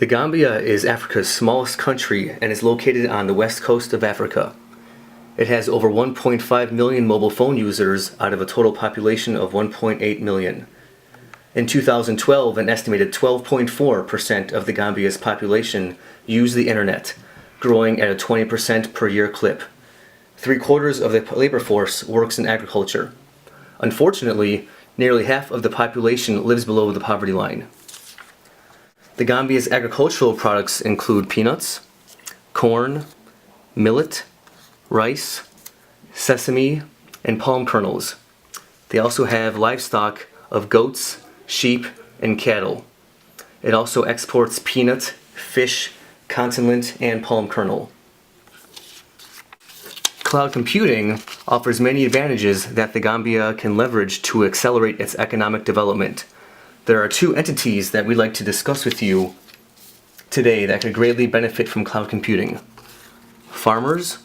The Gambia is Africa's smallest country and is located on the west coast of Africa. It has over 1.5 million mobile phone users out of a total population of 1.8 million. In 2012, an estimated 12.4% of the Gambia's population used the internet, growing at a 20% per year clip. 3/4 of the labor force works in agriculture. Unfortunately, nearly half of the population lives below the poverty line. The Gambia's agricultural products include peanuts, corn, millet, rice, sesame, and palm kernels. They also have livestock of goats, sheep, and cattle. It also exports peanut, fish, continent, and palm kernel. Cloud computing offers many advantages that the Gambia can leverage to accelerate its economic development. There are two entities that we'd like to discuss with you today that could greatly benefit from cloud computing: farmers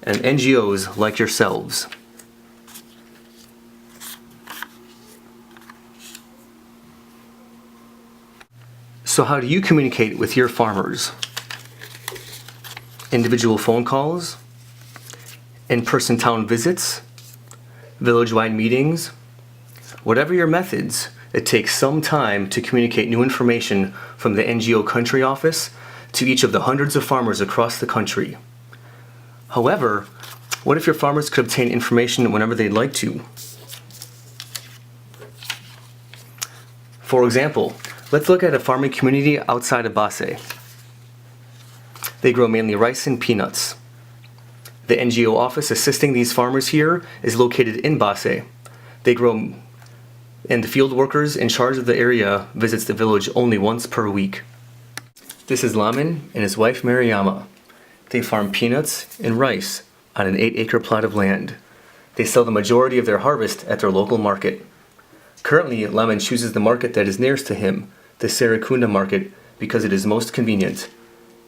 and NGOs like yourselves. So how do you communicate with your farmers? Individual phone calls, in-person town visits, village-wide meetings. Whatever your methods, it takes some time to communicate new information from the NGO country office to each of the hundreds of farmers across the country. However, what if your farmers could obtain information whenever they'd like to? For example, let's look at a farming community outside of Basse. They grow mainly rice and peanuts. The NGO office assisting these farmers here is located in Basse. They grow, and the field workers in charge of the area visits the village only once per week. This is Lamin and his wife Mariama. They farm peanuts and rice on an 8-acre plot of land. They sell the majority of their harvest at their local market. Currently, Lamin chooses the market that is nearest to him, the Serekunda market, because it is most convenient.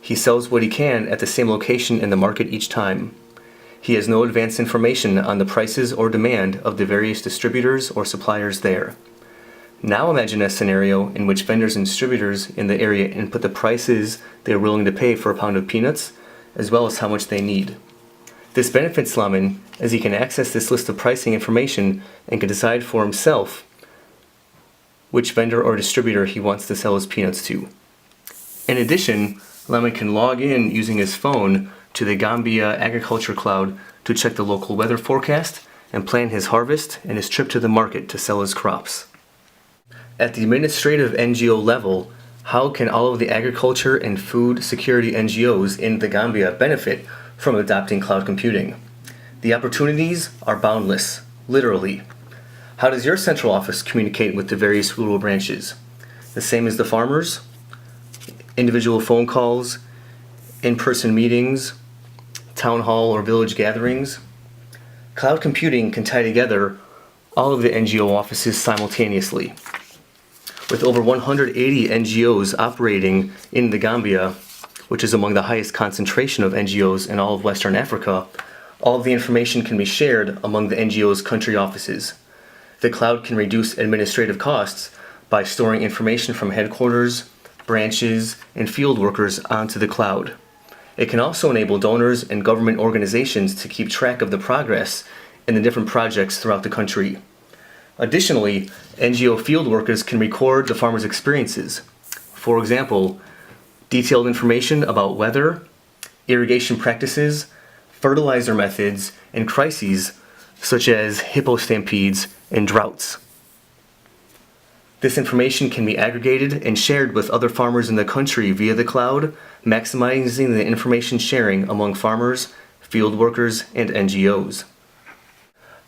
He sells what he can at the same location in the market each time. He has no advanced information on the prices or demand of the various distributors or suppliers there. Now imagine a scenario in which vendors and distributors in the area input the prices they are willing to pay for a pound of peanuts, as well as how much they need. This benefits Lamin as he can access this list of pricing information and can decide for himself which vendor or distributor he wants to sell his peanuts to. In addition, Lamin can log in using his phone to the Gambia Agriculture Cloud to check the local weather forecast and plan his harvest and his trip to the market to sell his crops. At the administrative NGO level, how can all of the agriculture and food security NGOs in the Gambia benefit from adopting cloud computing? The opportunities are boundless, literally. How does your central office communicate with the various rural branches? The same as the farmers? Individual phone calls, in-person meetings, town hall or village gatherings? Cloud computing can tie together all of the NGO offices simultaneously. With over 180 NGOs operating in the Gambia, which is among the highest concentration of NGOs in all of Western Africa, all of the information can be shared among the NGO's country offices. The cloud can reduce administrative costs by storing information from headquarters, branches, and field workers onto the cloud. It can also enable donors and government organizations to keep track of the progress in the different projects throughout the country. Additionally, NGO field workers can record the farmers' experiences. For example, detailed information about weather, irrigation practices, fertilizer methods, and crises such as hippo stampedes and droughts. This information can be aggregated and shared with other farmers in the country via the cloud, maximizing the information sharing among farmers, field workers, and NGOs.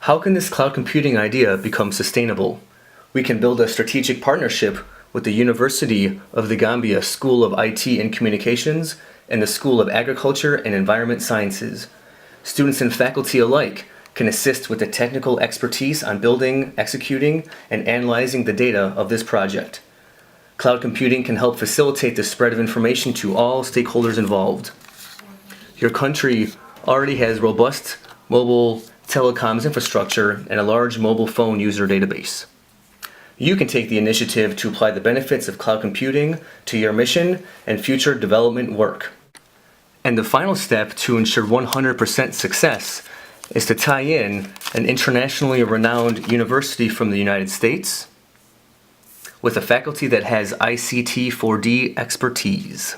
How can this cloud computing idea become sustainable? We can build a strategic partnership with the University of the Gambia School of IT and Communications and the School of Agriculture and Environment Sciences. Students and faculty alike can assist with the technical expertise on building, executing, and analyzing the data of this project. Cloud computing can help facilitate the spread of information to all stakeholders involved. Your country already has robust mobile telecoms infrastructure and a large mobile phone user database. You can take the initiative to apply the benefits of cloud computing to your mission and future development work. And the final step to ensure 100% success is to tie in an internationally renowned university from the United States with a faculty that has ICT 4D expertise.